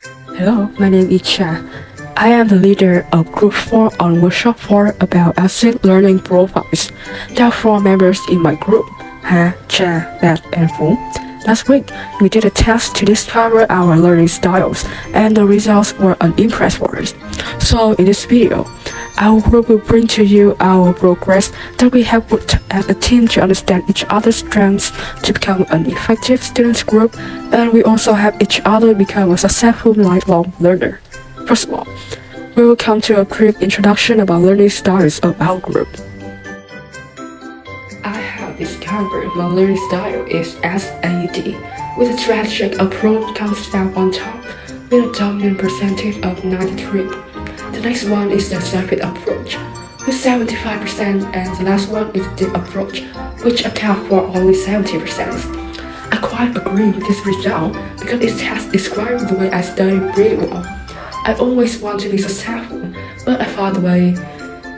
Hello, my name is Trà. I am the leader of Group 4 on Workshop 4 about asset learning profiles. There are 4 members in my group, Trà Đạt and Phú. Last week, we did a test to discover our learning styles, and the results were unimpressive for us. So in this video, our group will bring to you our progress that we have put as a team to understand each other's strengths to become an effective students group, and we also help each other become a successful lifelong learner. First of all, we will come to a quick introduction about learning styles of our group. I have discovered my learning style is SAD, with a strategic approach comes down on top with a dominant percentage of 93. The next one is the surface approach, with 75%, and the last one is the approach, which accounts for only 70%. I quite agree with this result because it has described the way I study pretty well. I always want to be successful, but I found the way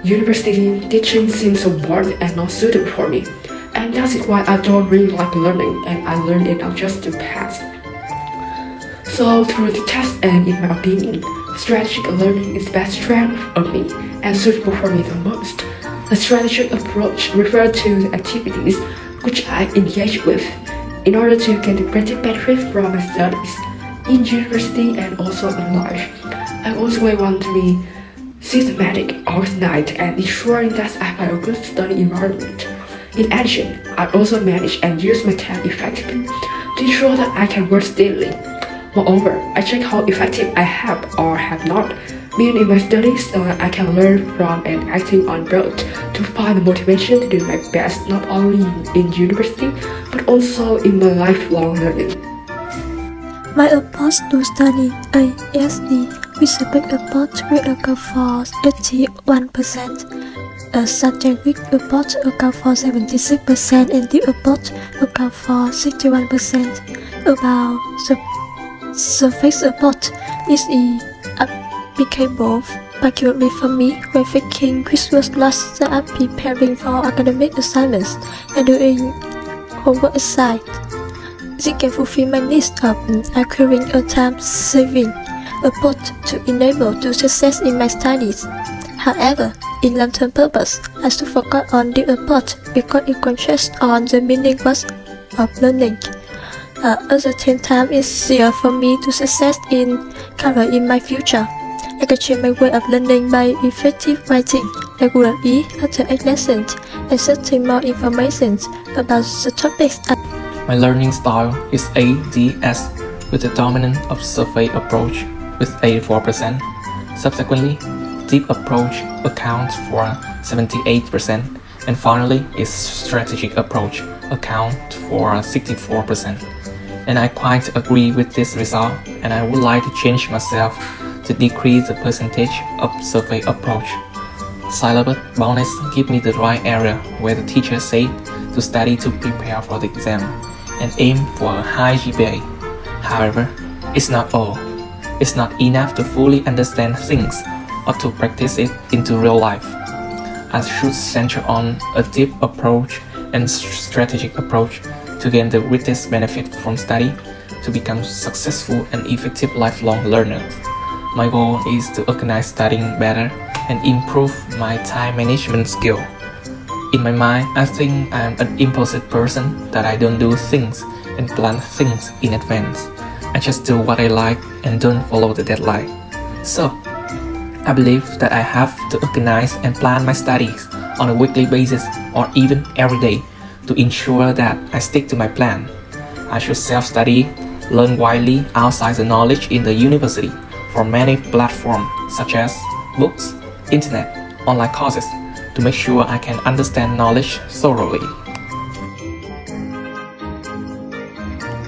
university teaching seems so boring and not suitable for me. And that's why I don't really like learning, and I learn enough just to pass. So through the test and in my opinion, strategic learning is best strength of me and suitable for me the most. The strategic approach refers to the activities which I engage with in order to get the greater benefit from my studies in university and also in life. I also want to be systematic, organized, and ensuring that I have a good study environment. In addition, I also manage and use my time effectively to ensure that I can work steadily. Moreover, I check how effective I have or have not been in my studies so that I can learn from and acting on both to find the motivation to do my best not only in university but also in my lifelong learning. My approach to study ASD with a big approach will account for 81%, a strategic approach account for 76%, and the approach account for 61%. About the surface approach is applicable, particularly for me when taking quizzes classes and preparing for academic assignments and doing homework aside. This can fulfill my needs of acquiring a time-saving approach to enable to success in my studies. However, in long-term purpose, I should focus on the approach because it concentrates on the meaningful of learning. At the same time, it's easier for me to success in career in my future. I can change my way of learning by effective writing regularly after each lesson and searching more information about the topics. My learning style is ADS with a dominant of survey approach with 84%. Subsequently, deep approach accounts for 78%, and finally is strategic approach account for 64%. And I quite agree with this result, and I would like to change myself to decrease the percentage of survey approach. Syllabus bonus give me the right area where the teacher said to study to prepare for the exam and aim for a high GPA. However, it's not all. It's not enough to fully understand things or to practice it into real life. I should center on a deep approach and strategic approach to gain the greatest benefit from study to become successful and effective lifelong learners. My goal is to organize studying better and improve my time management skill. In my mind, I think I'm an impulsive person that I don't do things and plan things in advance. I just do what I like and don't follow the deadline. So, I believe that I have to organize and plan my studies on a weekly basis or even every day to ensure that I stick to my plan. I should self-study, learn widely outside the knowledge in the university from many platforms such as books, internet, online courses to make sure I can understand knowledge thoroughly.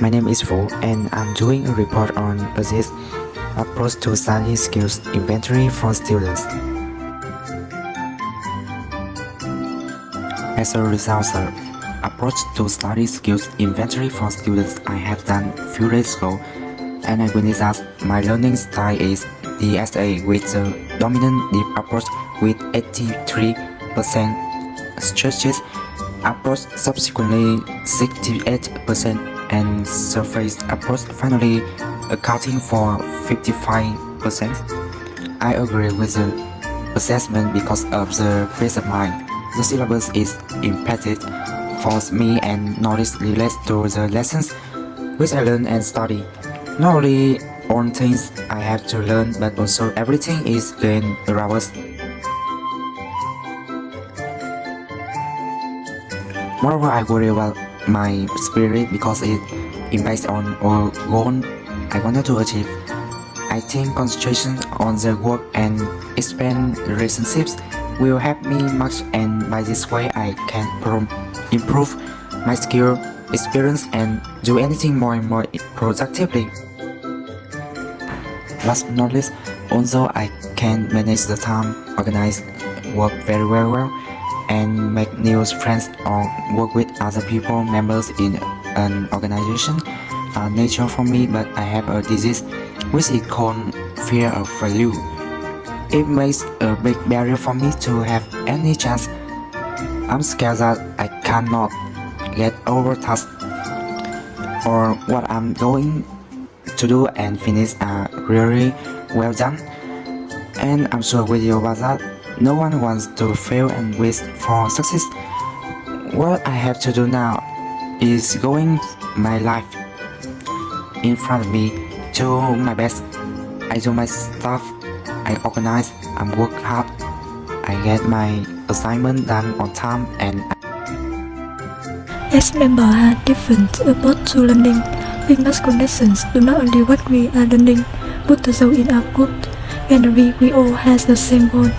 My name is Phú, and I'm doing a report on this approach to study skills inventory for students. As a result, the approach to study skills inventory for students I have done a few days ago, and I witnessed that my learning style is DSA with the dominant deep approach with 83%, strategic approach subsequently 68%, and surface approach finally accounting for 55%. I agree with the assessment because of the peace of mind. The syllabus is impacted for me and knowledge relates to the lessons which I learn and study. Not only on things I have to learn, but also everything is gained around us. Moreover, I worry about my spirit because it impacts on all goal I wanted to achieve. I think concentration on the work and expand relationships will help me much, and by this way I can improve my skill, experience, and do anything more and more productively. Last but not least, although I can manage the time, organize work very well, and make new friends or work with other people, members in an organization are natural for me, but I have a disease which is called fear of failure. It makes a big barrier for me to have any chance. I'm scared that I cannot get over tasks or what I'm going to do and finish are really well done. And I'm sure with you about that. No one wants to fail and wish for success. What I have to do now is going my life in front of me, do my best. I do my stuff, I organize, I work hard, I get my assignment done on time, and As members are different approach to learning, we must connections do not only what we are learning, but the result in our group, and we all has the same goal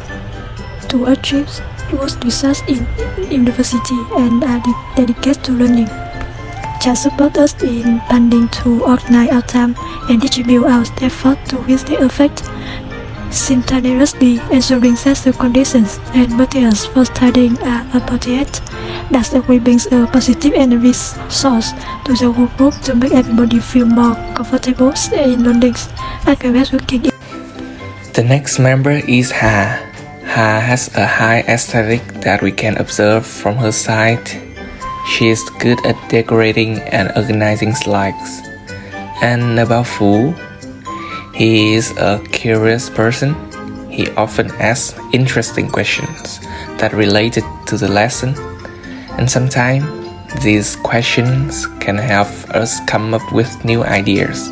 to achieve what research in university and are dedicated to learning. Trà support us in planning to organize our time and distribute our effort to which they affect simultaneously, ensuring that the conditions and materials for studying are appropriate. That way brings a positive energy source to the whole group to make everybody feel more comfortable in learning and well working. The next member is Ha. Ha has a high aesthetic that we can observe from her side. She is good at decorating and organizing slides. And about Phú, he is a curious person. He often asks interesting questions that related to the lesson, and sometimes these questions can help us come up with new ideas.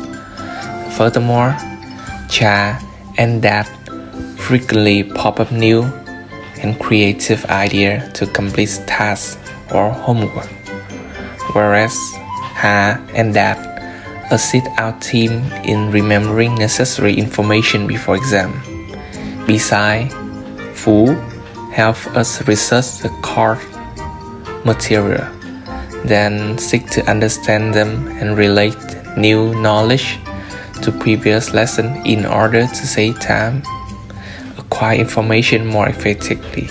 Furthermore, Trà and Đạt frequently pop up new and creative ideas to complete tasks or homework, whereas Ha and Đạt assist our team in remembering necessary information before exam. Besides, Phú helps us research the course material, then seek to understand them and relate new knowledge to previous lesson in order to save time, acquire information more effectively.